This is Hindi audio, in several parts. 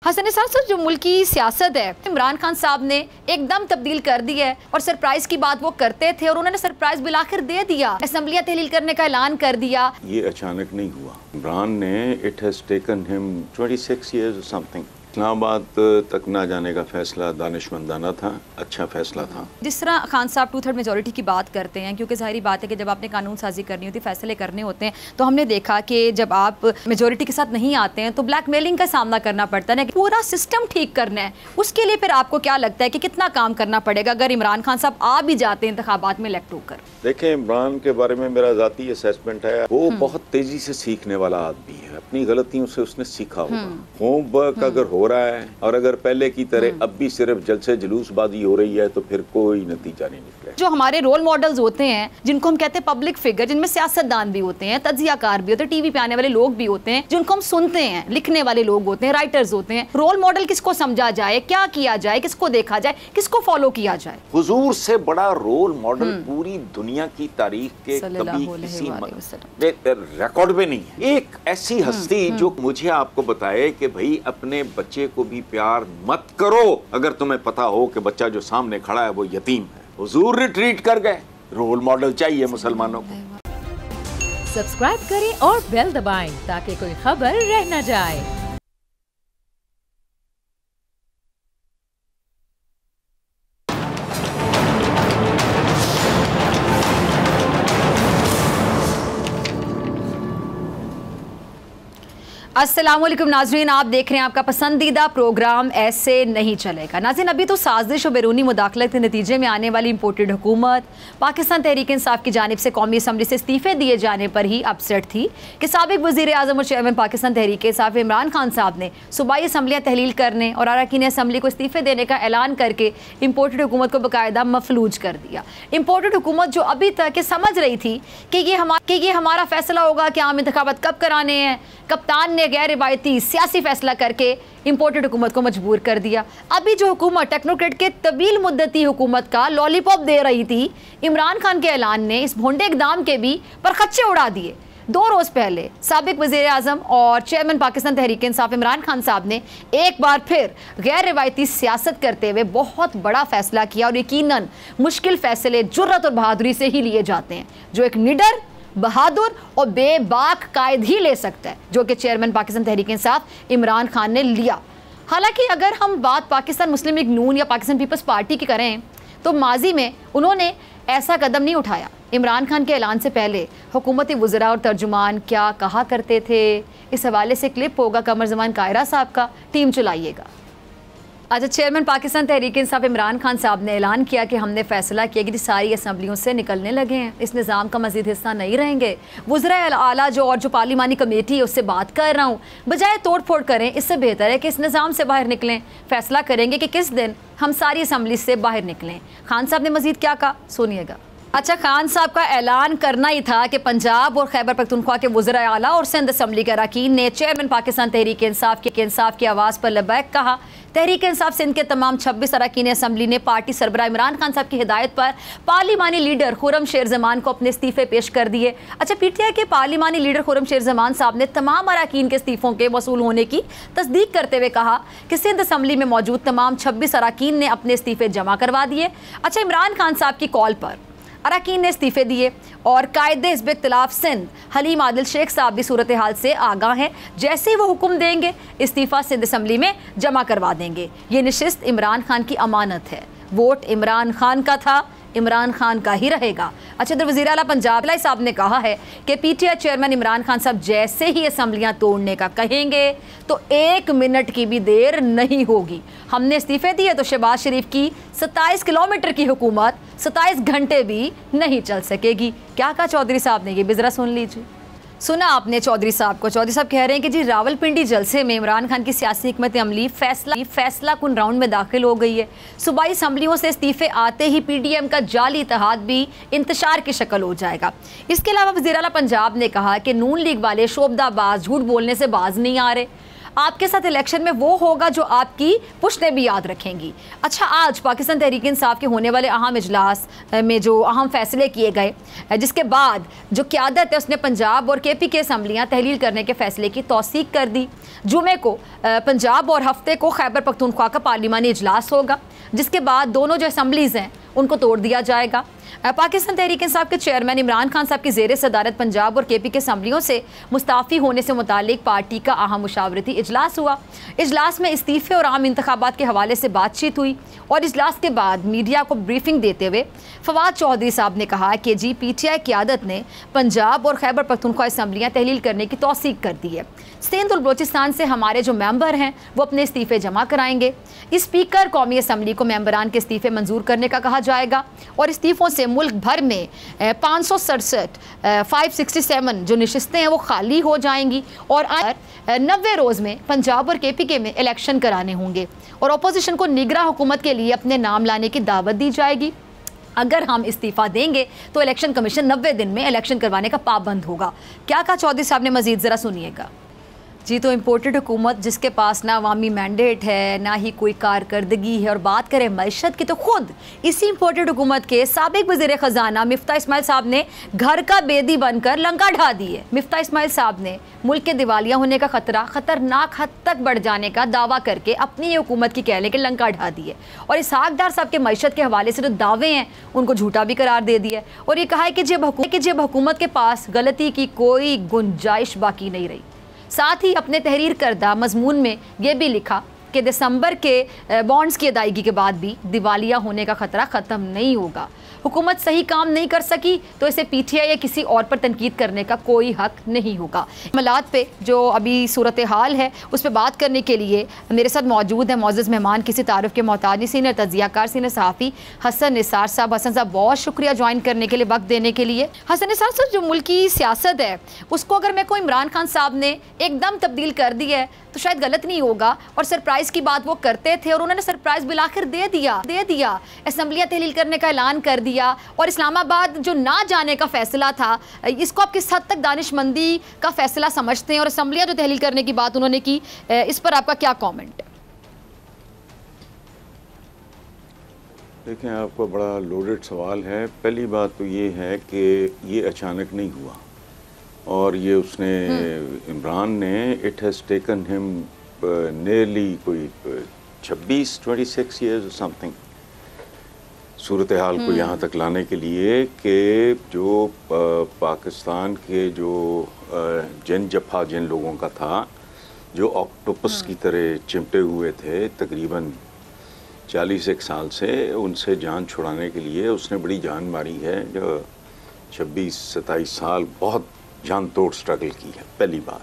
हसन साहब, जो मुल्क की सियासत है इमरान खान साहब ने एकदम तब्दील कर दी है और सरप्राइज की बात वो करते थे और उन्होंने सरप्राइज बिलाखिर दे दिया, असम्बलियां तहलील करने का ऐलान कर दिया। ये अचानक नहीं हुआ। इमरान ने it has taken him 26 years or something। Islamabad तक ना जाने का फैसला दानिशमंदाना था, अच्छा फैसला था। जिस तरह खान साहब 2/3 मेजोरिटी की बात करते हैं, क्योंकि जाहिर बात है कि जब आपने कानून साजी करनी होती है, फैसले करने होते हैं, तो हमने देखा कि जब आप मेजोरिटी के साथ नहीं आते हैं तो ब्लैकमेलिंग का सामना करना पड़ता है। पूरा सिस्टम ठीक करना है, उसके लिए फिर आपको क्या लगता है कि कितना काम करना पड़ेगा अगर इमरान खान साहब आ भी जाते हैं इंतखाबात में इलेक्ट होकर? देखें, इमरान के बारे में मेरा ज़ाती असेसमेंट है, वो बहुत तेजी से सीखने वाला आदमी है। अपनी गलतियों से उसने सीखा होगा। होमवर्क अगर हो रहा है और अगर पहले की तरह अब भी सिर्फ जलसे जुलूसबाजी हो रही है तो फिर कोई नतीजा नहीं निकले। जो हमारे रोल मॉडल्स होते हैं, जिनको हम कहते हैं पब्लिक फिगर, जिनमें सियासतदान भी होते हैं, तज्जियाकार भी होते हैं, टीवी पे आने वाले लोग भी होते हैं, जिनको हम सुनते हैं, लिखने वाले लोग होते हैं, राइटर्स होते हैं, रोल मॉडल किसको समझा जाए, क्या किया जाए, किसको देखा जाए, किसको फॉलो किया जाए? हुजूर से बड़ा रोल मॉडल पूरी दुनिया की तारीख के कभी किसी रिकॉर्ड में नहीं है। एक ऐसी हस्ती जो मुझे आपको बताए कि भाई अपने बच्चे को भी प्यार मत करो अगर तुम्हें पता हो कि बच्चा जो सामने खड़ा है वो यतीम है। हुजूर रिट्रीट कर गए। रोल मॉडल चाहिए मुसलमानों को। सब्सक्राइब करें और बेल दबाएं ताकि कोई खबर रह न जाए। अस्सलामुअलैकुम नाज़रीन, आप देख रहे हैं आपका पसंदीदा प्रोग्राम ऐसे नहीं चलेगा। नाज़रीन, अभी तो साजिश और बैरूनी मुदाखलत के नतीजे में आने वाली इम्पोर्टेड हुकूमत पाकिस्तान तहरीक इंसाफ की जानिब से कौमी असम्बली से इस्तीफ़े दिए जाने पर ही अपसेट थी कि साबिक़ वज़ीर आज़म और चेयरमैन पाकिस्तान तहरीक इंसाफ इमरान खान साहब ने सूबाई असम्बलियाँ तहलील करने और अरकान असम्बली को इस्तीफ़े देने का ऐलान करके इम्पोर्टेड हुकूमत को बाकायदा मफलूज कर दिया। इम्पोर्टेड हुकूमत जो अभी तक समझ रही थी कि ये हमारा फैसला होगा कि आम इंतखाबात कब कराने हैं, कप्तान ने गैर रिवायती सियासी फैसला करके इंपोर्टेड हुकूमत को मजबूर कर दिया। अभी जो हुकूमत टेक्नोक्रेट के तवील मुद्दती हुकूमत का लॉलीपॉप दे रही थी, इमरान खान के ऐलान ने इस भोंडे इक़दाम के भी परखच्चे उड़ा दिए। 2 रोज़ पहले साबिक़ वज़ीर आज़म और चेयरमैन पाकिस्तान तहरीक इंसाफ इमरान खान साहब ने एक बार फिर गैर रिवायती सियासत करते हुए बहुत बड़ा फैसला किया और यकीनन मुश्किल फैसले जुर्रत और बहादुरी से ही लिए जाते हैं, जो एक निडर, बहादुर और बेबाक कायद ही ले सकता है, जो कि चेयरमैन पाकिस्तान तहरीक इंसाफ इमरान खान ने लिया। हालांकि अगर हम बात पाकिस्तान मुस्लिम लीग नून या पाकिस्तान पीपल्स पार्टी की करें तो माजी में उन्होंने ऐसा कदम नहीं उठाया। इमरान खान के ऐलान से पहले हुकूमती वज़रा और तर्जुमान क्या कहा करते थे, इस हवाले से क्लिप होगा कमर ज़मान कायरा साहब का, टीम चलाइएगा। अच्छा, चेयरमैन पाकिस्तान तहरीक इंसाफ इमरान खान साहब ने ऐलान किया कि हमने फैसला किया कि सारी असम्बलियों से निकलने लगे हैं, इस निज़ाम का मज़ीद हिस्सा नहीं रहेंगे। वज़रा आला जो पार्लिमानी कमेटी है उससे बात कर रहा हूँ, बजाय तोड़ फोड़ करें इससे बेहतर है कि इस निज़ाम से बाहर निकलें। फैसला करेंगे कि किस दिन हम सारी असम्बली से बाहर निकलें। खान साहब ने मज़ीद क्या कहा, सुनिएगा। अच्छा, खान साहब का ऐलान करना ही था कि पंजाब और खैबर पख्तूनख्वा के वज़रा आला और सिंध असम्बली के अरकान ने चेयरमैन पाकिस्तान तहरीक इंसाफ की आवाज़ पर लबैक कहा। तहरीक इंसाफ सिंध के तमाम 26 अरकान असम्बली ने पार्टी सरबराह इमरान खान साहब की हिदायत पर पार्लिमानी लीडर खुर्रम शेर ज़मान को अपने इस्तीफ़े पेश कर दिए। अच्छा, PTI के पार्लिमानी लीडर खुर्रम शेर ज़मान साहब ने तमाम अरकान के इस्तीफ़ों के वसूल होने की तस्दीक करते हुए कहा कि सिंध असम्बली में मौजूद तमाम 26 अरकान ने अपने इस्तीफ़े जमा करवा दिए। अच्छा, इमरान खान साहब की कॉल पर अरकान ने इस्तीफ़े दिए और कायदे हिज़्ब इख्तिलाफ सिंध हलीम आदिल शेख साहब भी सूरत हाल से आगाह हैं। जैसे ही वो हुक्म देंगे इस्तीफ़ा सिंध असम्बली में जमा करवा देंगे। ये नशिस्त इमरान खान की अमानत है, वोट इमरान खान का था, इमरान खान का ही रहेगा। अच्छा, इधर वज़ीर आला पंजाब साहब ने कहा है कि PTI चेयरमैन इमरान खान साहब जैसे ही असम्बलियाँ तोड़ने का कहेंगे तो 1 मिनट की भी देर नहीं होगी। हमने इस्तीफ़े दिए तो शहबाज शरीफ की 27 किलोमीटर की हुकूमत 27 घंटे भी नहीं चल सकेगी। क्या कहा चौधरी साहब ने, ये भी ज़रा सुन लीजिए। सुना आपने चौधरी साहब को। चौधरी साहब कह रहे हैं कि जी रावलपिंडी जलसे में इमरान खान की सियासी हिकमत अमली फैसला कुन राउंड में दाखिल हो गई है। सूबाई असम्बलियों से इस्तीफ़े आते ही PDM का जाली इत्तेहाद भी इंतशार की शक्ल हो जाएगा। इसके अलावा वज़ीर आला पंजाब ने कहा कि नून लीग वाले शोबदाबाज झूठ बोलने से बाज नहीं आ रहे। आपके साथ इलेक्शन में वो होगा जो आपकी पुश्तें भी याद रखेंगी। अच्छा, आज पाकिस्तान तहरीक इंसाफ के होने वाले अहम इजलास में जो अहम फैसले किए गए, जिसके बाद जो क़यादत है उसने पंजाब और KP की असम्बलियाँ तहलील करने के फैसले की तौसीक कर दी। जुमे को पंजाब और हफ्ते को खैबर पख्तूनख्वा का पार्लिमानी इजलास होगा, जिसके बाद दोनों जो असम्बलीज़ हैं उनको तोड़ दिया जाएगा। पाकिस्तान तहरीक इंसाफ के चेयरमैन इमरान खान साहब की ज़ेर सदारत पंजाब और KP के असम्बलियों से मुस्ताफ़ी होने से मुतालिक पार्टी का अहम मुशावरती इजलास हुआ। इजलास में इस्तीफ़े और आम इंतखाबात के हवाले से बातचीत हुई और इजलास के बाद मीडिया को ब्रीफिंग देते हुए फवाद चौधरी साहब ने कहा कि जी PTI क़यादत ने पंजाब और खैबर पख्तूनख्वा असम्बलियाँ तहलील करने की तौसीक कर दी है। सिंध और बलोचिस्तान से हमारे जो मेंबर हैं वो अपने इस्तीफ़े जमा कराएंगे। स्पीकर कौमी असम्बली को मेंबरान के इस्तीफ़े मंजूर करने का कहा जाएगा और इस्तीफ़ों से मुल्क भर में 567 जो नशिस्तें हैं वो खाली हो जाएंगी और 90 रोज़ में पंजाब और KP में इलेक्शन कराने होंगे और अपोजिशन को निगरां हुकूमत के लिए अपने नाम लाने की दावत दी जाएगी। अगर हम इस्तीफ़ा देंगे तो इलेक्शन कमीशन 90 दिन में इलेक्शन करवाने का पाबंद होगा। क्या कहा चौधरी साहब ने मज़ीद, ज़रा सुनिएगा। जी, तो इम्पोर्टेड हुकूमत जिसके पास ना अवामी मैंडेट है ना ही कोई कारकर्दगी है, और बात करें मैशत की तो खुद इसी इम्पोर्टेड हुकूमत के साबिक वज़ीर ख़जाना मिफ्ता इस्माइल साहब ने घर का बेदी बनकर लंका ढा दी है। मिफ्ता इस्माइल साहब ने मुल्क के दिवालिया होने का ख़तरनाक हद तक बढ़ जाने का दावा करके अपनी ये हुकूमत की कह लें कि लंका ढा दी है और इसहाक डार साहब के मैशत के हवाले से जो दावे हैं उनको झूठा भी करार दे दिया है और ये कहा है कि जब हुकूमत के पास गलती की कोई गुंजाइश बाकी नहीं रही। साथ ही अपने तहरीर करदा मजमून में यह भी लिखा कि दिसंबर के बॉन्ड्स की अदायगी के बाद भी दिवालिया होने का ख़तरा ख़त्म नहीं होगा। हुकूमत सही काम नहीं कर सकी तो इसे PTI या किसी और पर तनकीद करने का कोई हक नहीं होगा। मामलात पे जो अभी सूरत हाल है उस पर बात करने के लिए मेरे साथ मौजूद है मोअज़्ज़ज़ मेहमान, किसी तारुफ के मोहताज नहीं, सीनियर तज़कियाकार, सीनियर सहाफ़ी हसन निसार साहब। हसन साहब, बहुत शुक्रिया ज्वाइन करने के लिए, वक्त देने के लिए। हसन निसार साहब, जो मुल्क की सियासत है उसको अगर मैं को इमरान खान साहब ने एकदम तब्दील कर दी है तो शायद गलत नहीं होगा और सरप्राइज़ की बात वो करते थे और उन्होंने सरप्राइज़ बिलाखिर दे दिया। असम्बलियाँ तहलील करने का ऐलान कर दिया और इस्लामाबाद जो ना जाने का फ़ैसला था, इसको आप किस हद तक दानिशमंदी का फ़ैसला समझते हैं और असम्बलियाँ जो तहलील करने की बात उन्होंने की, इस पर आपका क्या कॉमेंट है? देखें, आपका बड़ा लोडेड सवाल है। पहली बात तो ये है कि ये अचानक नहीं हुआ और ये उसने इमरान ने it has taken him nearly कोई 26 ईयर्स समथिंग सूरत हाल को यहाँ तक लाने के लिए कि जो पाकिस्तान के जो जन जफा जिन लोगों का था, जो ऑक्टोपस की तरह चिमटे हुए थे तकरीबन 41 साल से, उनसे जान छुड़ाने के लिए उसने बड़ी जान मारी है। जो 26-27 साल बहुत जान तोड़ स्ट्रगल की है, पहली बात।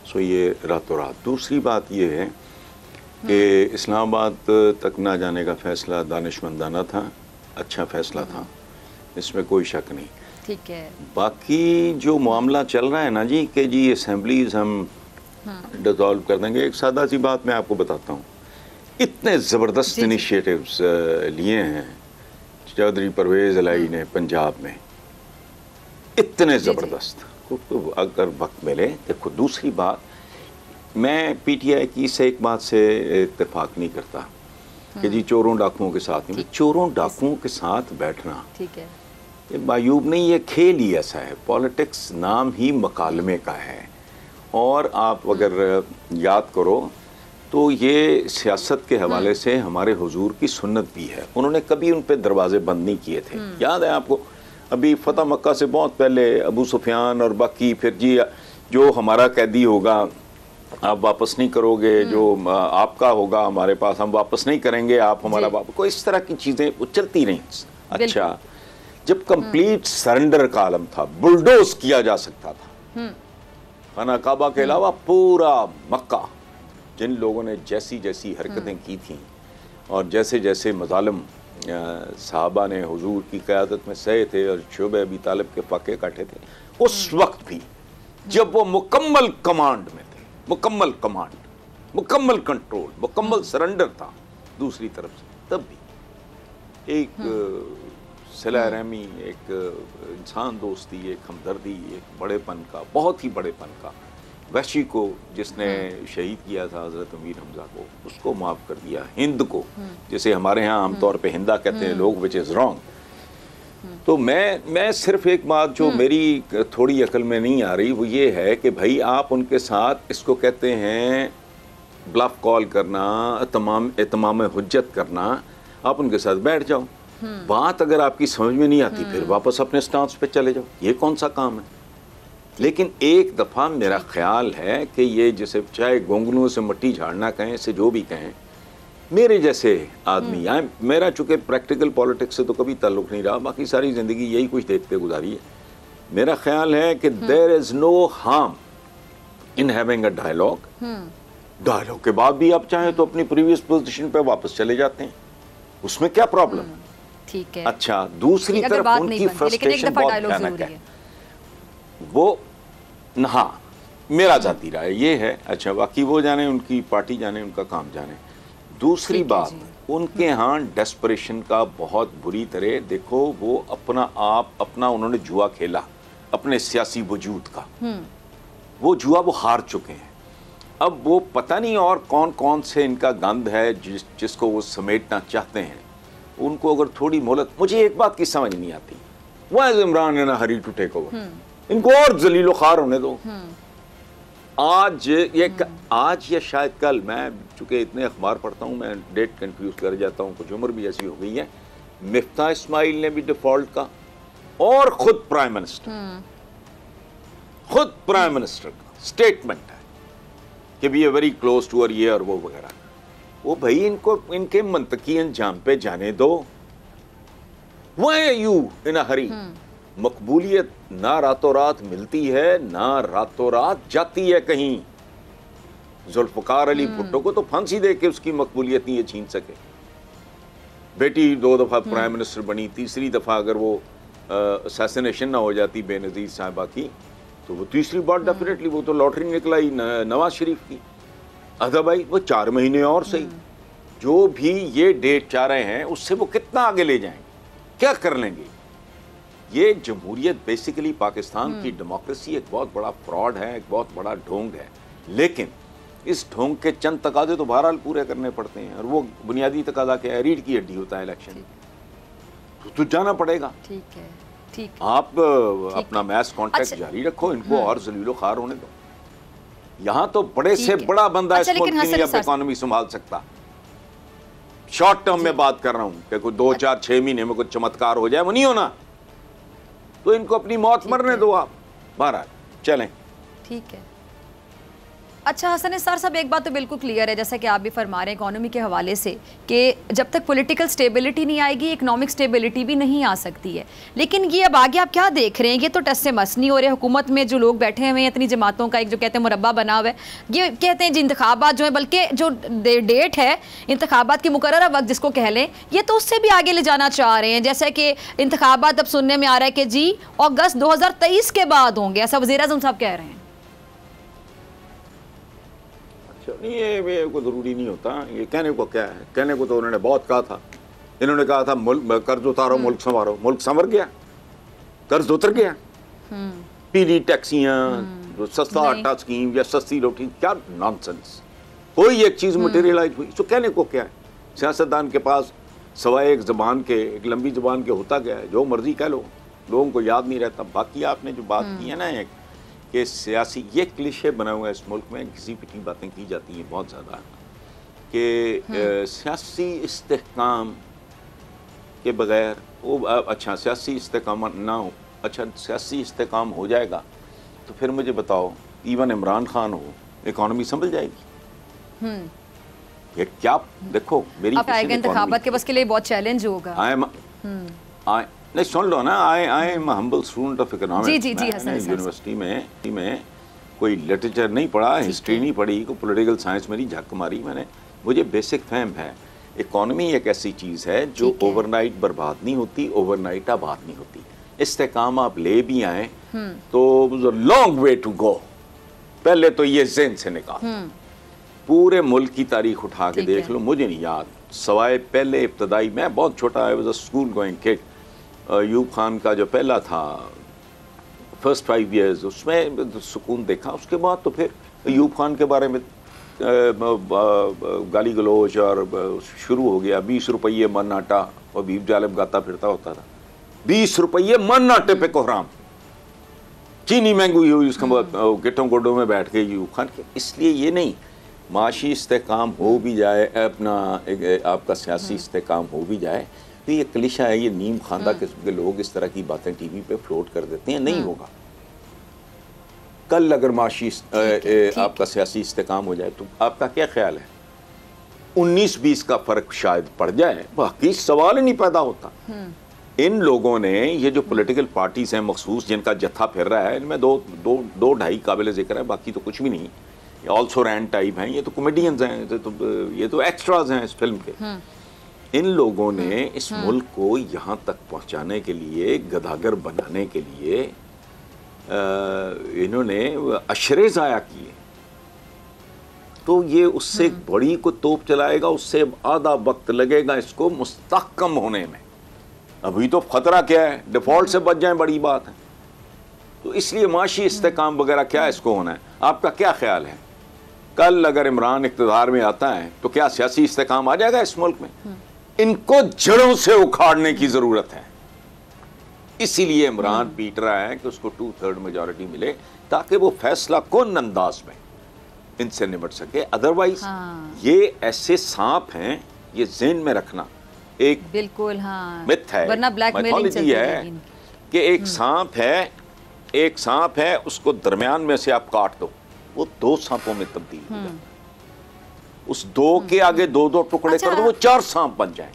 सो ये रातों रात। दूसरी बात ये है कि इस्लामाबाद तक ना जाने का फ़ैसला दानिशमंदाना था, अच्छा फ़ैसला था, इसमें कोई शक नहीं। ठीक है। बाकी जो मामला चल रहा है ना जी कि जी असेंबलीज़ हम डिसॉल्व कर देंगे, एक सादा सी बात मैं आपको बताता हूँ। इतने ज़बरदस्त इनिशिएटिव्स लिए हैं चौधरी परवेज़ इलाही ने पंजाब में, इतने ज़बरदस्त, अगर वक्त मिले। देखो, दूसरी बात, मैं PTI की से एक बात से इत्तेफाक नहीं करता कि जी चोरों डाकुओं के साथ नहीं। चोरों डाकुओं के साथ बैठना, ठीक है, ये मायूब नहीं, ये खेल ही ऐसा है। पॉलिटिक्स नाम ही मकालमे का है और आप अगर याद करो तो ये सियासत के हवाले से हमारे हुजूर की सुन्नत भी है। उन्होंने कभी उन पे दरवाजे बंद नहीं किए थे। याद है आपको, अभी फतह मक्का से बहुत पहले अबू सुफियान और बाकी, फिर जी जो हमारा कैदी होगा आप वापस नहीं करोगे, जो आपका होगा हमारे पास हम वापस नहीं करेंगे, आप हमारा वापस, कोई इस तरह की चीज़ें चलती रहीं। अच्छा, जब कंप्लीट सरेंडर का आलम था, बुलडोज किया जा सकता था खाना काबा के अलावा पूरा मक्का, जिन लोगों ने जैसी जैसी हरकतें की थीं और जैसे जैसे मजालिम साहबा ने हुजूर की क़यादत में सहे थे और शोबे अबी तालिब के फाके काटे थे, उस वक्त भी जब वो मुकम्मल कमांड में थे, मुकम्मल कमांड, मुकम्मल कंट्रोल, मुकम्मल सरेंडर था दूसरी तरफ से, तब भी एक सिला रहमी, एक इंसान दोस्ती, एक हमदर्दी, एक बड़ेपन का, बहुत ही बड़ेपन का वहशी को जिसने शहीद किया था हज़रत अमीर हमज़ा को, उसको माफ़ कर दिया। हिंद को, जैसे हमारे यहाँ आमतौर पे हिंदा कहते हैं लोग, विच इज़ रॉन्ग। तो मैं सिर्फ एक बात जो मेरी थोड़ी अकल में नहीं आ रही वो ये है कि भाई आप उनके साथ, इसको कहते हैं ब्लफ कॉल करना, इत्माम हुज्जत करना, आप उनके साथ बैठ जाओ। बात अगर आपकी समझ में नहीं आती फिर वापस अपने स्टांस पे चले जाओ। ये कौन सा काम है? लेकिन एक दफ़ा मेरा ख्याल है कि ये जैसे चाहे गोंगलुओं से मिट्टी झाड़ना कहें, से जो भी कहें, मेरे जैसे आदमी आए, मेरा चूँकि प्रैक्टिकल पॉलिटिक्स से तो कभी ताल्लुक़ नहीं रहा, बाकी सारी ज़िंदगी यही कुछ देखते गुजारी है। मेरा ख्याल है कि there is no harm in having a dialogue. Dialogue के बाद भी आप चाहें तो अपनी प्रीवियस पोजीशन पे वापस चले जाते हैं, उसमें क्या प्रॉब्लम? ठीक है। अच्छा, दूसरी तरफ उनकी फ्रस्ट्रेशन बहुत भयानक है। वो हाँ, मेरा जाती राय ये है। अच्छा, बाकी वो जाने, उनकी पार्टी जाने, उनका काम जाने। दूसरी बात, उनके यहाँ डेस्परेशन का बहुत बुरी तरह, देखो वो अपना उन्होंने जुआ खेला अपने सियासी वजूद का। वो जुआ वो हार चुके हैं। अब वो पता नहीं और कौन कौन से इनका गंध है जिसको वो समेटना चाहते हैं। उनको अगर थोड़ी मोहलत, मुझे एक बात की समझ नहीं आती, why is Imran in a hurry to take over? इनको और जलीलो खार होने दो। आज या शायद कल, मैं चूंकि इतने अखबार पढ़ता हूँ मैं डेट कंफ्यूज कर जाता हूँ, कुछ उम्र भी ऐसी हो गई है। मिफ्ता इस्माइल ने भी डिफॉल्ट का, और खुद प्राइम मिनिस्टर का स्टेटमेंट है कि we are very close to ये और वो वगैरह। वो भाई इनको इनके मंतकी अंजाम पे जाने दो। Why are you in a हरी? मकबूलियत ना रातों रात मिलती है, ना रातों रात जाती है कहीं। जुल्फ़िकार अली भुट्टो को तो फांसी दे के उसकी मकबूलियत नहीं छीन सके। बेटी 2 दफ़ा प्राइम मिनिस्टर बनी, तीसरी दफ़ा अगर वो असैसिनेशन ना हो जाती बेनज़ीर साहिबा की, तो वो तीसरी बार डेफिनेटली, वो तो लॉटरी निकला ही नवाज शरीफ की। अदरवाइज वो 4 महीने और सही, जो भी ये डेट चाह रहे हैं उससे वो कितना आगे ले जाएंगे, क्या कर लेंगे? ये जमहूरियत बेसिकली पाकिस्तान की डेमोक्रेसी एक बहुत बड़ा फ्रॉड है, एक बहुत बड़ा ढोंग है। लेकिन इस ढोंग के चंद तकाजे तो बहरहाल पूरे करने पड़ते हैं, और वो बुनियादी तकाजा क्या है? रीढ़ की हड्डी होता है इलेक्शन, तो जाना पड़ेगा। ठीक है, ठीक। आप अपना मैच कॉन्टेक्ट जारी रखो, इनको और जलीलो खार होने दो। यहाँ तो बड़े से बड़ा बंदा इस मुल्क की नहीं इकोनॉमी संभाल सकता। शॉर्ट टर्म में बात कर रहा हूँ कि कोई 2, 4, 6 महीने में कुछ चमत्कार हो जाए, वो नहीं होना। तो इनको अपनी मौत मरने दो आप, बहरहाल चलें। ठीक है। अच्छा हसन निसार साहब, एक बात तो बिल्कुल क्लियर है, जैसा कि आप भी फरमा रहे हैं इकोनॉमी के हवाले से, कि जब तक पॉलिटिकल स्टेबिलिटी नहीं आएगी इकोनॉमिक स्टेबिलिटी भी नहीं आ सकती है। लेकिन ये अब आगे आप क्या देख रहे हैं? ये तो टस से मस नहीं हो रहे। हुकूमत में जो लोग बैठे हुए हैं, इतनी जमातों का एक जो कहते हैं मुरब्बा बना हुआ है, ये कहते हैं जी इंतखाबात जो है, बल्कि जो डेट है इंतखाबात की मुकर्ररा वक्त जिसको कह लें, ये तो उससे भी आगे ले जाना चाह रहे हैं। जैसे कि इंतखाबात अब सुनने में आ रहा है कि जी अगस्त 2023 के बाद होंगे, ऐसा वज़ीर-ए-आज़म साहब कह रहे हैं। नहीं, ये कोई ज़रूरी नहीं होता। ये कहने को क्या है? कहने को तो उन्होंने बहुत कहा था। इन्होंने कहा था मुल्क कर्ज उतारो, मुल्क संवारो। मुल्क संवर गया, कर्ज उतर गया। पीली टैक्सियां, जो सस्ता आटा स्कीम या सस्ती रोटी, क्या नॉनसेंस। कोई एक चीज़ मटेरियलाइज हुई तो कहने को क्या है? सियासतदान के पास सवाए एक ज़बान के, एक लंबी ज़बान के होता गया है, जो मर्जी कह लो, लोगों को याद नहीं रहता। बाकी आपने जो बात की है ना, एक कि सियासी, ये क्लिशे बना हुआ है इस मुल्क में, किसी पिटी बातें की जाती हैं बहुत ज़्यादा, कि सियासी इस्तेहकाम के बगैर वो, अच्छा सियासी इस्तेहकाम ना हो, अच्छा सियासी इस्तेहकाम हो जाएगा तो फिर मुझे बताओ, इवन इमरान खान हो, इकॉनमी संभल जाएगी? ये क्या? देखो मेरी इंतखाबात के बस के लिए बहुत चैलेंज होगा। नहीं, सुन लो ना, I am humble student of economics. University में कोई लिटरेचर नहीं पढ़ा, हिस्ट्री नहीं पढ़ी, कोई पॉलिटिकल साइंस में नहीं झक मारी मैंने। मुझे बेसिक फहम है, इकोनॉमी एक ऐसी चीज़ है जो ओवरनाइट बर्बाद नहीं होती, ओवरनाइट आबाद नहीं होती। इस्तेकाम आप ले भी आए तो लॉन्ग वे टू गो। पहले तो ये ज़हन से निकाल, पूरे मुल्क की तारीख उठा के देख लो। मुझे नहीं याद, सवाए पहले इब्तदाई, मैं बहुत छोटा, I was a school going kid, Ayub Khan का जो पहला था फर्स्ट 5 years उसमें सुकून देखा। उसके बाद तो फिर अयूब खान के बारे में गाली गलोच और शुरू हो गया। 20 रुपये मन आटा, और बीफ जालिब गाता फिरता होता था। 20 रुपये मन आटे पे कोहराम, चीनी महंगी हुई उसके गिट्टों गोडों में बैठ के अयूब खान के। इसलिए ये नहीं, माशी इस्तेकाम हो भी जाए, अपना आपका सियासी इस्तेकाम हो भी जाए, तो ये क्लिशा है, ये नीम खानदा किस्म के लोग इस तरह की बातें टीवी पे फ्लोट कर देते हैं। नहीं होगा। कल अगर माशी आपका सियासी इस्तेकाम हो जाए तो आपका क्या ख्याल है? 19-20 का फर्क शायद पड़ जाए, बाकी सवाल ही नहीं पैदा होता। इन लोगों ने, ये जो पॉलिटिकल पार्टीज हैं मखसूस जिनका जत्था फिर रहा है, इनमें दो ढाई काबिल जिक्र है, बाकी तो कुछ भी नहीं। ऑल्सो रैंड टाइप हैं, ये तो कॉमेडियंस हैं, ये तो एक्स्ट्राज हैं इस फिल्म के। इन लोगों ने इस मुल्क को यहाँ तक पहुँचाने के लिए, गधागर बनाने के लिए इन्होंने अशरे ज़ाया किए। तो ये उससे बड़ी को तोप चलाएगा, उससे आधा वक्त लगेगा इसको मुस्तहकम होने में। अभी तो खतरा क्या है, डिफॉल्ट से बच जाए, बड़ी बात है। तो इसलिए माशी इस्तेकाम वगैरह क्या इसको होना है? आपका क्या ख्याल है? कल अगर इमरान इक़्तिदार में आता है तो क्या सियासी इस्तेकाम आ जाएगा इस मुल्क में? इनको जड़ों से उखाड़ने की जरूरत है। इसीलिए इमरान पीट रहा है कि उसको 2/3 मेजॉरिटी मिले, ताकि वो फैसला कौन अंदाज में इनसे निपट सके। अदरवाइज ये ऐसे सांप हैं, ये ज़हन में रखना, एक बिल्कुल मिथ है, मैथोलॉजी है कि एक सांप है, उसको दरमियान में से आप काट दो, वो 2 सांपों में तब्दील हो जाए। उस 2 के आगे 2-2 टुकड़े कर दो, वो 4 सांप बन जाए।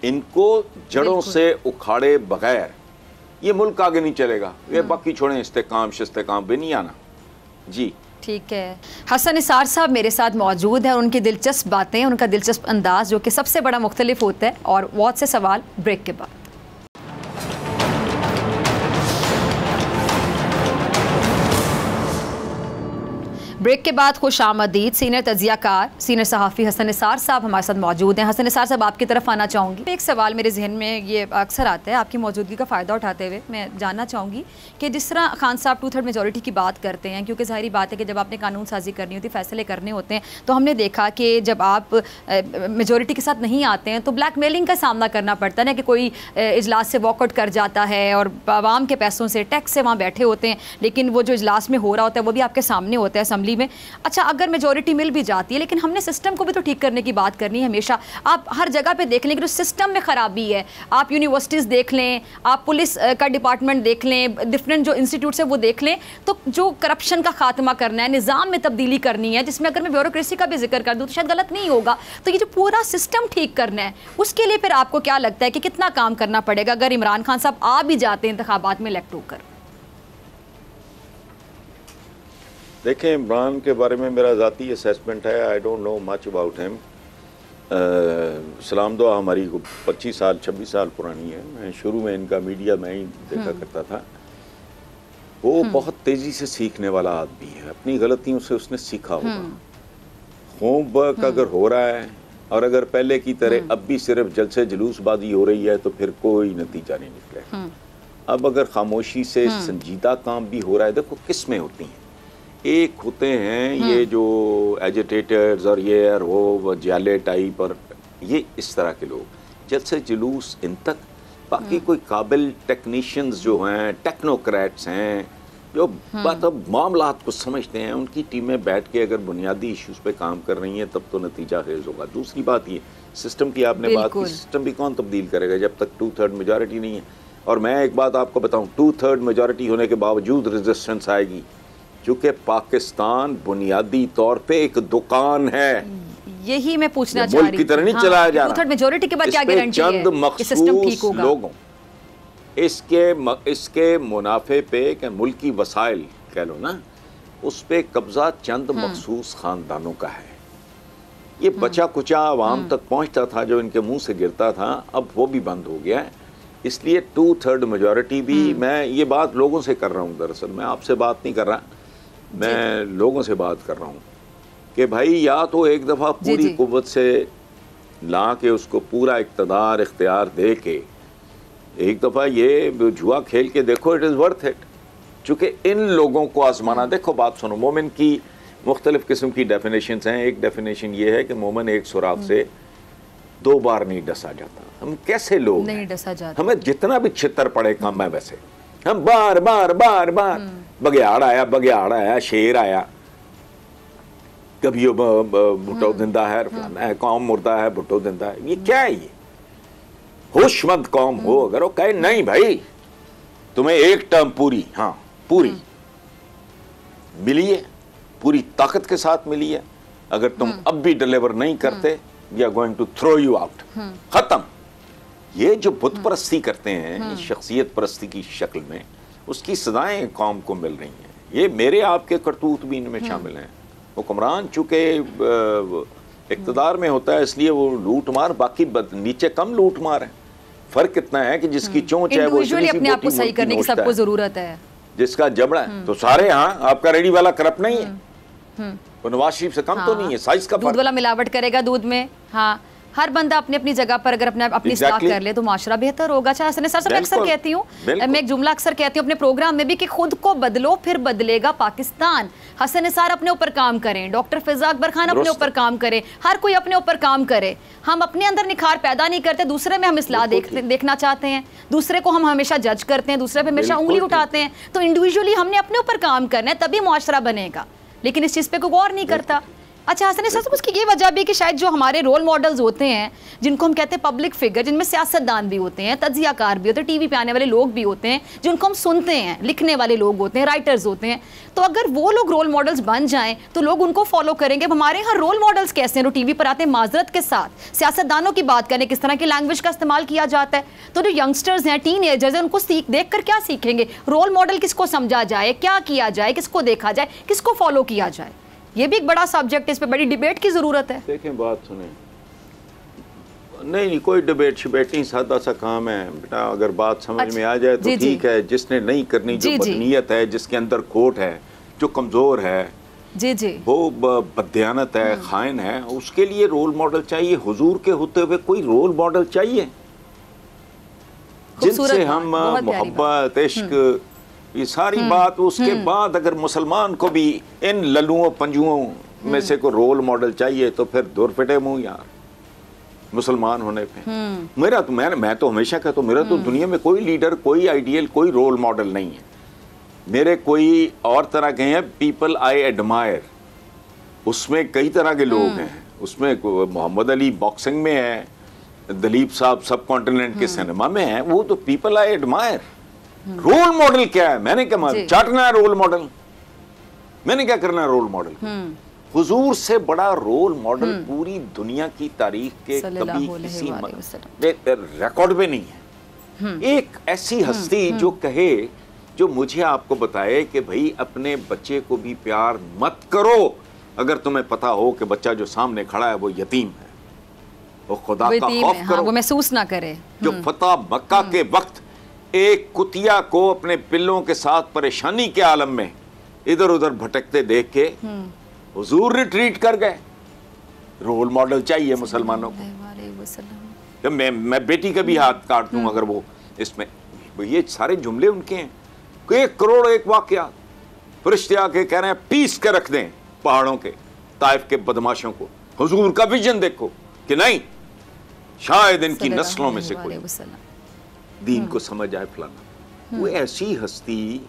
इनको जड़ों से उखाड़े बगैर ये मुल्क आगे नहीं चलेगा। ये बाकी छोड़ें, इस्तेकाम शिस्तेकाम भी नहीं आना। जी ठीक है। हसन निसार साहब मेरे साथ मौजूद हैं और उनकी दिलचस्प बातें, उनका दिलचस्प अंदाज जो कि सबसे बड़ा मुख्तलिफ होता है। और बहुत से सवाल ब्रेक के बाद। ब्रेक के बाद खुश आमदीद सीनियर तजियाकार, सीनियर सहाफ़ी हसन निसार साहब हमारे साथ मौजूद हैं। हसन निसार साहब, आपकी तरफ आना चाहूँगी। एक सवाल मेरे जहन में ये अक्सर आता है, आपकी मौजूदगी का फ़ायदा उठाते हुए मैं जानना चाहूँगी कि जिस तरह खान साहब 2/3 मेजॉरिटी की बात करते हैं, क्योंकि ज़ाहिरी बात है कि जब आपने कानून साजी करनी होती है, फ़ैसले करने होते हैं, तो हमने देखा कि जब आप मेजॉरिटी के साथ नहीं आते हैं तो ब्लैकमेलिंग का सामना करना पड़ता है ना, कि कोई इजलास से वॉकआउट कर जाता है और आवाम के पैसों से, टैक्स से वहाँ बैठे होते हैं, लेकिन वो जो इजलास में हो रहा होता है वो भी आपके सामने होता है असम्बली में। अच्छा, अगर मेजॉरिटी मिल भी जाती है, लेकिन हमने सिस्टम को भी तो ठीक करने की बात करनी है हमेशा। आप हर जगह पे देख लें कि जो सिस्टम में ख़राबी है, आप यूनिवर्सिटीज़ देख लें, आप पुलिस का डिपार्टमेंट देख लें, डिफरेंट जो इंस्टीट्यूट्स है वो देख लें, तो जो करप्शन का खात्मा करना है, निज़ाम में तब्दीली करनी है, जिसमें अगर मैं ब्यूरोक्रेसी का भी जिक्र कर दूँ तो शायद गलत नहीं होगा, तो ये जो पूरा सिस्टम ठीक करना है, उसके लिए फिर आपको क्या लगता है कि कितना काम करना पड़ेगा अगर इमरान खान साहब आ भी जाते हैं इंतखाबात में इलेक्ट होकर? देखें, इमरान के बारे में मेरा ज़ाती असेसमेंट है, I don't know much about him. सलाम दुआ हमारी 25 साल 26 साल पुरानी है। मैं शुरू में इनका मीडिया में ही देखा करता था। वो बहुत तेज़ी से सीखने वाला आदमी है, अपनी गलतियों से उसने सीखा होगा। होमवर्क अगर हो रहा है और अगर पहले की तरह अब भी सिर्फ जलसे जुलूसबाजी हो रही है तो फिर कोई नतीजा नहीं निकलेगा। अब अगर खामोशी से संजीदा काम भी हो रहा है, देखो किस्में होती हैं। एक होते हैं ये जो एजिटेटर्स और ये और वो जाले टाइप, और ये इस तरह के लोग, जलसे जुलूस इन तक। बाकी कोई काबिल टेक्नीशियंस जो हैं, टेक्नोक्रेट्स हैं, जो मामलात को समझते हैं, उनकी टीमें बैठ के अगर बुनियादी इश्यूज़ पे काम कर रही हैं तब तो नतीजा खेज होगा। दूसरी बात ये सिस्टम की आपने बात की, सिस्टम भी कौन तब्दील करेगा जब तक 2/3 मेजॉरिटी नहीं है। और मैं एक बात आपको बताऊँ, 2/3 मेजॉरिटी होने के बावजूद रेजिस्टेंस आएगी, क्योंकि पाकिस्तान बुनियादी तौर पे एक दुकान है। यही मैं पूछना चाह रही थी, की तरह नहीं चलाया जा रहा। मेजॉरिटी के बाद क्या गारंटी है कि सिस्टम ठीक होगा? लोगों इसके मुनाफे पे कि मुल्की वसाइल कह लो ना, उस पे कब्जा चंद मखसूस खानदानों का है। ये बचा कुचा आवाम तक पहुंचता था, जो इनके मुंह से गिरता था, अब वो भी बंद हो गया है। इसलिए 2/3 मेजॉरिटी भी, मैं ये बात लोगों से कर रहा हूँ, दरअसल मैं आपसे बात नहीं कर रहा, मैं लोगों से बात कर रहा हूँ कि भाई या तो एक दफ़ा पूरी कुव्वत से ला के उसको पूरा इक़्तिदार इख्तियार दे के एक दफ़ा ये जुआ खेल के देखो, इट इज़ वर्थ इट। चूँकि इन लोगों को आजमाना, देखो बात सुनो, मोमिन की मुख्तलिफ किस्म की डेफिनेशन हैं। एक डेफिनेशन ये है कि मोमिन एक सुराख से 2 बार नहीं डसा जाता। हम कैसे लोग नहीं डसा जाता, हमें जितना भी छितर पड़े कम है, वैसे हम बार बार बार बार बघियाड़ आया, शेर आया, कभी भुट्टो जिंदा है, कौम मुर्दा है, भुट्टो जिंदा है। ये क्या है? ये होशमंद कौम हो अगर वो कहे नहीं भाई तुम्हें एक टर्म पूरी, हाँ पूरी मिली है, पूरी ताकत के साथ मिली है, अगर तुम अब भी डिलीवर नहीं करते we are going to throw you out, खत्म। ये जो बुत परस्ती करते हैं शख्सियत परस्ती की शक्ल में, उसकी सजाएं कौम को मिल रही हैं। ये मेरे आपके करतूत भी इनमें शामिल हैं। हुक्मरान चूंकि इक़्तिदार में होता है इसलिए वो लूट मार, बाकी नीचे कम लूट मार है। फर्क कितना है कि जिसकी चोंच है वो अपने आप को सही करने की सबको जरूरत है, जिसका जबड़ा है तो सारे, हाँ आपका रेडी वाला करप्ट नहीं है, वो नवाज शरीफ से कम तो नहीं है, साइज का दूध वाला मिलावट करेगा दूध में। हाँ, हर बंदा अपनी अपनी जगह पर अगर अपनी इस्लाह कर ले तो माशरा बेहतर होगा। अच्छा हसन निसार साहब, मैं अक्सर कहती हूँ, मैं एक जुमला अक्सर कहती हूँ अपने प्रोग्राम में भी कि खुद को बदलो फिर बदलेगा पाकिस्तान। हसन निसार अपने ऊपर काम करें, डॉक्टर फिजा अकबर खान अपने ऊपर काम करें, हर कोई अपने ऊपर काम करे। हम अपने अंदर निखार पैदा नहीं करते, दूसरे में हम इस्लाह देखना चाहते हैं, दूसरे को हम हमेशा जज करते हैं, दूसरे पे हमेशा उंगली उठाते हैं। तो इंडिविजुअली हमने अपने ऊपर काम करना है, तभी मुआशरा बनेगा, लेकिन इस चीज़ पे कोई गौर नहीं करता। अच्छा हसन निसार साहब, उसकी ये वजह भी कि शायद जो हमारे रोल मॉडल्स होते हैं, जिनको हम कहते हैं पब्लिक फिगर, जिनमें सियासतदान भी होते हैं, तज्जियाकार भी होते हैं, टीवी पे आने वाले लोग भी होते हैं, जिनको हम सुनते हैं, लिखने वाले लोग होते हैं, राइटर्स होते हैं, तो अगर वो लोग रोल मॉडल्स बन जाएं तो लोग उनको फॉलो करेंगे। अब हमारे यहाँ रोल मॉडल्स कैसे हैं, जो टीवी पर आते हैं, माजरत के साथ सियासतदानों की बात करें, किस तरह की लैंग्वेज का इस्तेमाल किया जाता है, तो जो यंगस्टर्स हैं, टीन एजर्स हैं, उनको देख कर क्या सीखेंगे? रोल मॉडल किसको समझा जाए, क्या किया जाए, किसको देखा जाए, किसको फॉलो किया जाए? ये भी एक बड़ा सब्जेक्ट है, इस पे बड़ी डिबेट की जरूरत है। देखें बात सुने, नहीं कोई डिबेट शिबेट नहीं, सादा सा काम है बेटा। अगर बात समझ में आ जाए तो ठीक है, जिसने नहीं करनी, जो बदनीयत है, जिसके अंदर खोट है, जो कमजोर है, वो बदयानत है, खाइन है, उसके लिए रोल मॉडल चाहिए। हुजूर के होते हुए कोई रोल मॉडल चाहिए जिनसे हम मोहब्बत, इश्क, ये सारी बात। उसके बाद अगर मुसलमान को भी इन लल्लुओं पंजुओं में से कोई रोल मॉडल चाहिए तो फिर दूर फिटे मुंह यार मुसलमान होने पे। मेरा तो मैं तो हमेशा कहता हूं, मेरा तो दुनिया में कोई लीडर, कोई आइडियल, कोई रोल मॉडल नहीं है। मेरे कोई और तरह के हैं, पीपल आई एडमायर, उसमें कई तरह के लोग हैं। उसमें मोहम्मद अली बॉक्सिंग में है, दलीप साहब सब कॉन्टिनेंट के सिनेमा में है, वो तो people I admire. Role model क्या है? मैंने क्या चाटना है रोल मॉडल? मैंने क्या करना है रोल मॉडल? हुजूर से बड़ा रोल मॉडल पूरी दुनिया की तारीख के कभी किसी रिकॉर्ड में नहीं है। एक ऐसी हस्ती जो कहे, जो मुझे आपको बताए कि भाई अपने बच्चे को भी प्यार मत करो अगर तुम्हें पता हो कि बच्चा जो सामने खड़ा है वो यतीम है, वो खुदा का खौफ करो, वो महसूस ना करे। जो फतह मक्का के वक्त एक कुतिया को अपने पिल्लों के साथ परेशानी के आलम में इधर उधर भटकते देख के हुजूर रिट्रीट कर गए। रोल मॉडल चाहिए मुसलमानों को। मैं बेटी का भी हाथ काट दूं अगर वो इसमें, ये सारे जुमले उनके हैं। 1 करोड़ 1 वाकया, फरिश्ते आके कह रहे हैं पीस के रख दें पहाड़ों के ताइफ के बदमाशों को। हुजूर का विजन देखो कि नहीं, शायद इनकी नस्लों में से कोई दीन को समझ आए फलाना। वो ऐसी हस्ती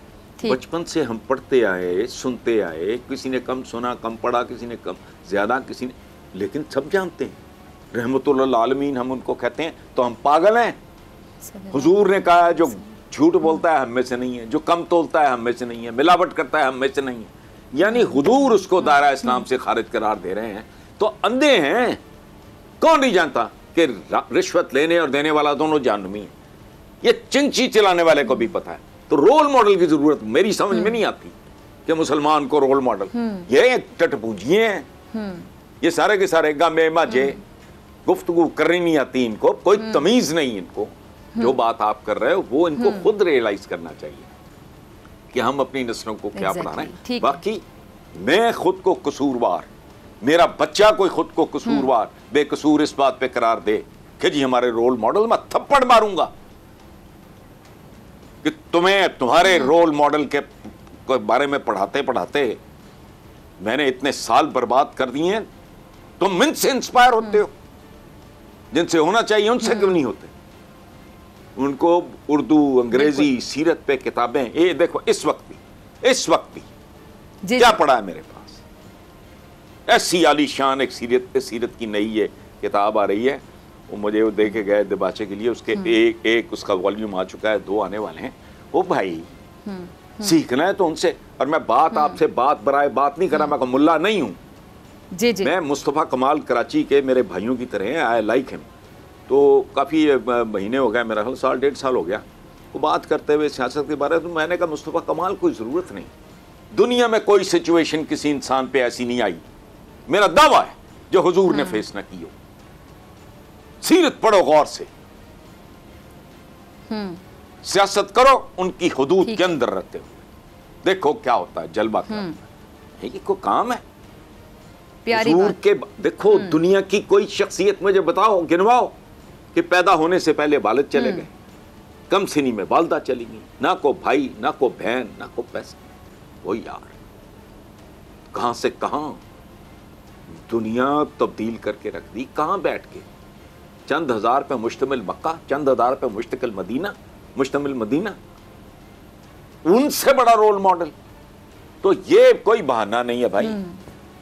बचपन से हम पढ़ते आए, सुनते आए, किसी ने कम सुना, कम पढ़ा, किसी ने कम ज्यादा, किसी ने, लेकिन सब जानते हैं रहमतुल्लाह आलमीन हम उनको कहते हैं। तो हम पागल हैं? हुजूर ने कहा जो झूठ बोलता है हम में से नहीं है, जो कम तोलता है हम में से नहीं है, मिलावट करता है हम में से नहीं है, यानी हुजूर उसको दायरा इस्लाम से खारिज करार दे रहे हैं। तो अंधे हैं। कौन नहीं जानता कि रिश्वत लेने और देने वाला दोनों जहन्नमी है? ये चिंची चलाने वाले को भी पता है। तो रोल मॉडल की जरूरत मेरी समझ में नहीं आती कि मुसलमान को रोल मॉडल, ये टटपूजिए हैं, ये सारे के सारे गामे माजे, गुफ्तगू करनी नहीं आती इनको, कोई तमीज नहीं इनको। जो बात आप कर रहे हो वो इनको खुद रियलाइज करना चाहिए कि हम अपनी नस्लों को क्या पढ़ा रहे हैं। बाकी मैं खुद को कसूरवार, मेरा बच्चा कोई खुद को कसूरवार बेकसूर इस बात पे करार दे कि जी हमारे रोल मॉडल, मैं थप्पड़ मारूंगा कि तुम्हें तुम्हारे रोल मॉडल के के बारे में पढ़ाते पढ़ाते मैंने इतने साल बर्बाद कर दिए हैं। तुम मिन से इंस्पायर होते हो, जिनसे होना चाहिए उनसे क्यों नहीं होते? उनको उर्दू, अंग्रेजी, सीरत पे किताबें, ये देखो इस वक्त भी क्या पढ़ा है मेरे पास? ऐसी आलीशान एक सीरत की नई ये किताब आ रही है, वो मुझे वो दे के गए दिबाचे के लिए, उसके एक उसका वॉल्यूम आ चुका है, 2 आने वाले हैं। वो भाई सीखना है तो उनसे। और मैं बात आपसे बात बराए बात नहीं कर रहा, मैं मुल्ला नहीं हूं जी जी। मैं मुस्तफ़ा कमाल कराची के मेरे भाइयों की तरह हैं, आई लाइक हिम। तो काफ़ी महीने हो गए, मेरा 1.5 साल हो गया वो बात करते हुए सियासत के बारे में। तो मैंने कहा मुस्तफ़ा कमाल कोई ज़रूरत नहीं, दुनिया में कोई सिचुएशन किसी इंसान पे ऐसी नहीं आई, मेरा दावा है, जो हुजूर ने फेस ना की हो। सीरत पढ़ो गौर से, सियासत करो उनकी हुदूद के अंदर रहते हुए, देखो क्या होता है, जलवा क्या होता है। ये कोई काम है प्यारी बात। के देखो दुनिया की कोई शख्सियत मुझे बताओ, गिनवाओ कि पैदा होने से पहले वालिद चले गए, कम सिनी में वालदा चली गई, ना को भाई, ना को बहन, ना को पैसा। वो यार कहां से कहां दुनिया तब्दील करके रख दी, कहां बैठ के। चंद हजार पे मुश्तमिल मक्का, चंद हजार पे मुश्तमिल मदीना, उनसे बड़ा रोल मॉडल। तो ये कोई बहाना नहीं है भाई,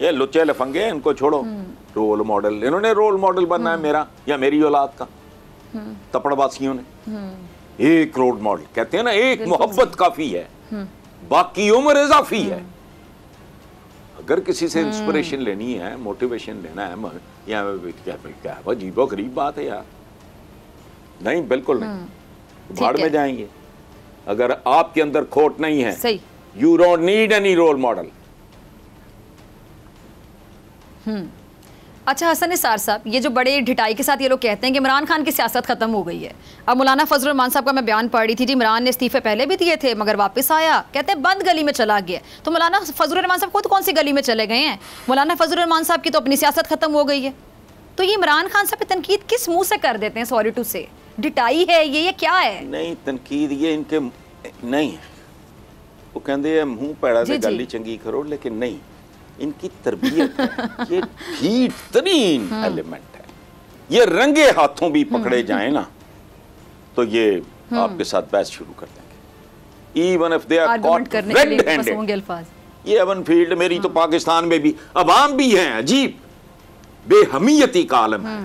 ये लुच्चे लफंगे, इनको छोड़ो। रोल मॉडल, इन्होंने रोल मॉडल बनना है मेरा या मेरी औलाद का, तपड़वासियों ने। एक रोल मॉडल कहते हैं ना, एक मोहब्बत काफी है, बाकी उम्र इजाफी है। अगर किसी से इंस्पिरेशन लेनी है, मोटिवेशन लेना है, या क्या अजीबो गरीब बात है यार, नहीं बिल्कुल नहीं। भाड़ में जाएंगे अगर आपके अंदर खोट नहीं है। You don't need any role model. अच्छा हसन निसार साहब, ये जो बड़े ढिठाई के साथ ये लोग कहते हैं कि इमरान खान की सियासत खत्म हो गई है। अब मौलाना फजलुर रहमान साहब का मैं बयान पढ़ रही थी जी, इमरान ने इस्तीफे पहले भी दिए थे मगर वापस आया, कहते हैं बंद गली में चला गया। तो मौलाना फजलुर रहमान साहब खुद कौन सी गली में चले गए हैं? मौलाना फजलुर रहमान साहब की तो अपनी सियासत खत्म हो गई है। तो ये इमरान खान साहब की तनकीद किस मुंह से कर देते हैं? सॉरी टू से, ढिठाई है ये क्या है? नहीं तनकीद ये इनके नहीं है, वो कहते हैं मुंह पैड़ा से गली चंगी करो, लेकिन नहीं, इनकी तरबियत है। ये ठीक तरीन एलिमेंट है। ये रंगे हाथों भी पकड़े जाए ना तो ये आपके साथ बहस शुरू कर देंगे, even if they are caught red handed. ये एवन फील्ड, मेरी तो पाकिस्तान में भी अवाम भी हैं, अजीब बेहमियती का आलम है।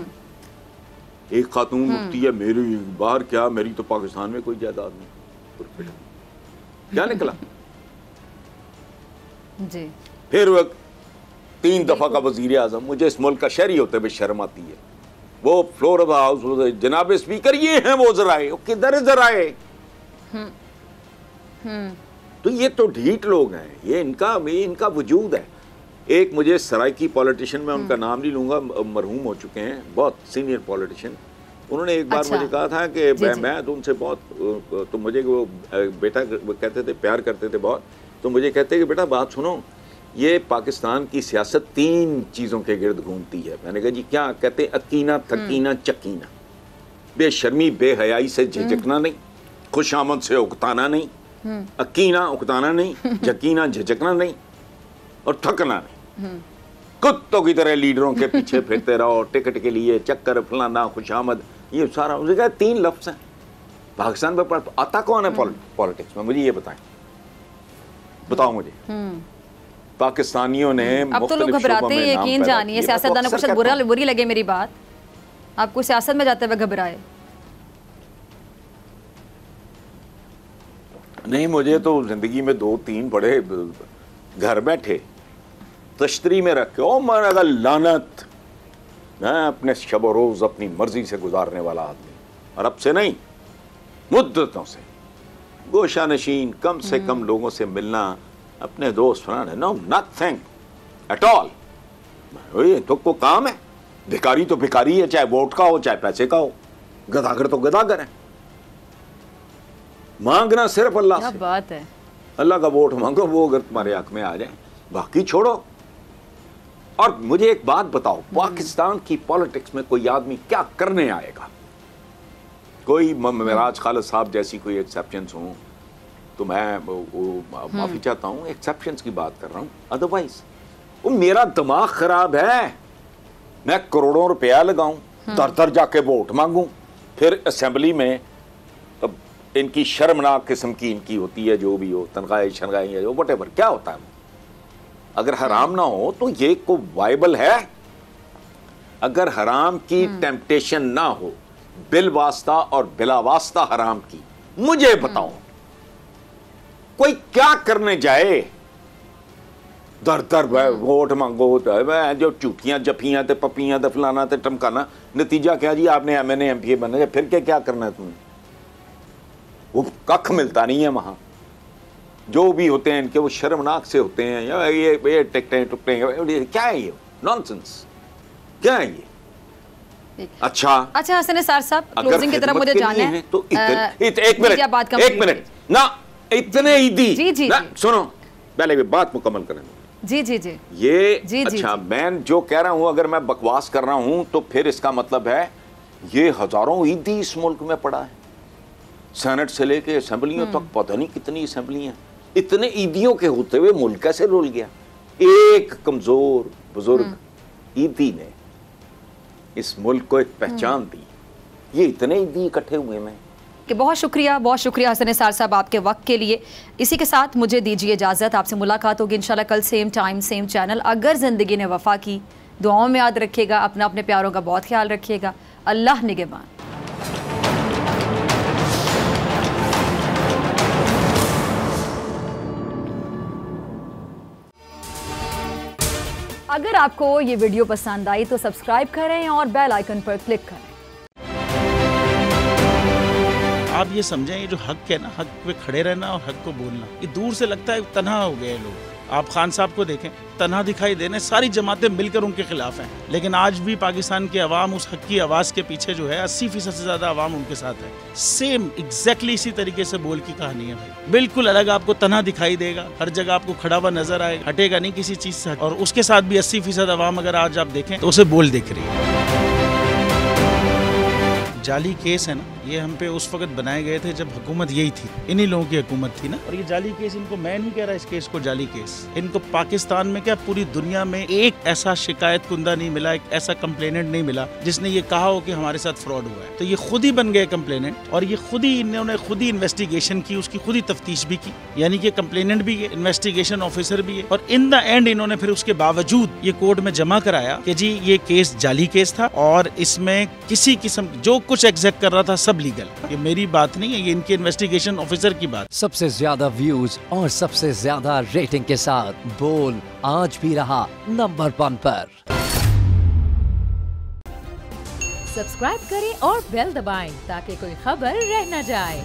एक खातून उठती है, मेरी बाहर क्या, मेरी तो पाकिस्तान में कोई जायदाद नहीं, क्या निकला जी। फिर वो 3 दफा का वजीर आजम, मुझे इस मुल्क का शहरी होते हुए शर्म आती है। वो फ्लोर ऑफ हाउस, जनाब स्पीकर ये हैं वो जराए, किधर जराए? तो ये तो ढीठ लोग हैं, ये इनका वजूद है। एक मुझे सराइकी पॉलिटिशियन, मैं उनका नाम नहीं लूंगा, मरहूम हो चुके हैं, बहुत सीनियर पॉलिटिशियन, उन्होंने एक बार मुझे कहा था कि मैं तो उनसे बहुत, तो मुझे वो बेटा कहते थे, प्यार करते थे बहुत, तो मुझे कहते कि बेटा बात सुनो, ये पाकिस्तान की सियासत 3 चीज़ों के गिर्द घूमती है। मैंने कहा जी क्या? कहते अकीना, थकीना, चकीना। बेशर्मी बेहयाई से झिझकना नहीं, खुशामद से उकताना नहीं, अकीना उकताना नहीं, झकीना झिझकना नहीं, और थकना नहीं। कुत्तों की तरह लीडरों के पीछे फिरते रहो, टिकट के लिए चक्कर, फलाना, खुशामद, ये सारा। मुझे कहा 3 लफ्ज़ हैं। पाकिस्तान में आता कौन है पॉलिटिक्स में? मुझे ये बताएं, बताओ मुझे। पाकिस्तानियों ने अब तो लोग घबराते हैं, यकीन जानिए, सियासतदानों को शायद बुरी लगे मेरी बात, आपको सियासत में जाते हुए घबराए नहीं। मुझे तो जिंदगी में 2-3 बड़े घर बैठे तश्तरी में रखे, ओ मगर लानत, मैं अपने शब रोज अपनी मर्जी से गुजारने वाला आदमी, अरब से नहीं, मुद्दतों से गोशा नशीन, कम से कम लोगों से मिलना, अपने दोस्त फलाने, नो नथिंग एट ऑल। तो को काम है, भिखारी तो भिखारी है, चाहे वोट का हो चाहे पैसे का हो, गदागर तो गदागर है। मांगना सिर्फ अल्लाह से, बात है, अल्लाह का वोट मांगो, वो अगर तुम्हारे हक में आ जाए, बाकी छोड़ो। और मुझे एक बात बताओ, पाकिस्तान की पॉलिटिक्स में कोई आदमी क्या करने आएगा? कोई मेराज खालिद साहब जैसी कोई एक्सेप्शंस हो तो मैं माफी चाहता हूँ, एक्सेप्शंस की बात कर रहा हूँ। अदरवाइज वो मेरा दिमाग खराब है, मैं करोड़ों रुपया लगाऊं, दर दर जाके वोट मांगूं, फिर असेंबली में अब इनकी शर्मनाक किस्म की इनकी होती है जो भी हो, तनख्वाही शनख्वाही जो वटेवर क्या होता है। अगर हराम ना हो तो ये को वाइबल है? अगर हराम की टेम्पटेशन ना हो, बिल वास्ता और बिला वास्ता हराम की, मुझे बताओ कोई क्या करने जाए? दर दर वोट मांगो, जो चूकियां जफियां ते पपियां ते फलाना ते टमकाना, नतीजा क्या जी? आपने MNA MPA बनना, फिर क्या करना है तुमने? वो कख मिलता नहीं है वहां। जो भी होते हैं इनके वो शर्मनाक से होते हैं, या ये टिकटें टुकटें, क्या है ये नॉनसेंस, क्या है ये? अच्छा हसन निसार साहब, क्लोजिंग की तरफ मुझे जाना है तो एक मिनट ना, इतने ईदी जी सुनो, पहले भी बात मुकम्मल करें। जी ये अच्छा, मैं जो कह रहा हूं, अगर मैं बकवास कर रहा हूं तो फिर इसका मतलब है ये हजारों ईदी इस मुल्क में पड़ा है, सेनेट से लेके असेंबलियों तक, पता नहीं कितनी असेंबलियां। इतने ईदियों के होते हुए मुल्क कैसे रुल गया? एक कमजोर बुजुर्ग ईदी ने इस मुल्क को एक पहचान दी। ये इतने ईदी इकट्ठे हुए में कि बहुत शुक्रिया हसन निसार साहब आपके वक्त के लिए। इसी के साथ मुझे दीजिए इजाज़त, आपसे मुलाकात होगी इंशाल्लाह कल सेम टाइम सेम चैनल। अगर ज़िंदगी ने वफ़ा की, दुआओं में याद रखिएगा, अपने प्यारों का बहुत ख्याल रखिएगा। अल्लाह निगहबान। अगर आपको ये वीडियो पसंद आई तो सब्सक्राइब करें और बेल आइकन पर क्लिक करें। आप ये समझें, ये जो हक है ना, हक पे खड़े रहना और हक को बोलना, ये दूर से लगता है तन्हा हो गए लोग। आप खान साहब को देखें, तन्हा दिखाई देने, सारी जमातें मिलकर उनके खिलाफ हैं, लेकिन आज भी पाकिस्तान की आवाम उस हक की आवाज़ के पीछे जो है 80% से ज़्यादा आवाम उनके साथ है। सेम एग्जैक्टली इसी तरीके से बोल की कहानी है भाई, बिल्कुल अलग आपको तन्हा दिखाई देगा, हर जगह आपको खड़ा हुआ नजर आएगा, हटेगा नहीं किसी चीज़ से। और उसके साथ भी 80% आवाम अगर आज आप देखें तो उसे बोल दिख रही है। जाली केस है ना, ये हम पे उस वक्त बनाए गए थे जब हुकूमत यही थी, इन्हीं लोगों की हुकूमत थी ना। और ये जाली केस, इनको मैं नहीं कह रहा इस केस को जाली केस, इनको पाकिस्तान में क्या पूरी दुनिया में एक ऐसा शिकायत कुंदा नहीं मिला, एक ऐसा कंप्लेनेंट नहीं मिला जिसने ये कहा हो कि हमारे साथ फ्रॉड हुआ है। तो ये खुद ही बन गए कंप्लेनेंट, और ये खुद ही इन्होंने खुद ही इन्वेस्टिगेशन की, उसकी खुद ही तफ्तीश भी की, यानी कि कंप्लेनेंट भी है, इन्वेस्टिगेशन ऑफिसर भी है। और इन द एंड इन्होंने फिर उसके बावजूद ये कोर्ट में जमा कराया कि जी ये केस जाली केस था और इसमें किसी किस्म जो कुछ एग्जैक्ट कर रहा था सब लीगल। ये मेरी बात नहीं है, ये इनके इन्वेस्टिगेशन ऑफिसर की बात। सबसे ज्यादा व्यूज और सबसे ज्यादा रेटिंग के साथ बोल आज भी रहा नंबर 1 पर। सब्सक्राइब करें और बेल दबाएं ताकि कोई खबर रह न जाए।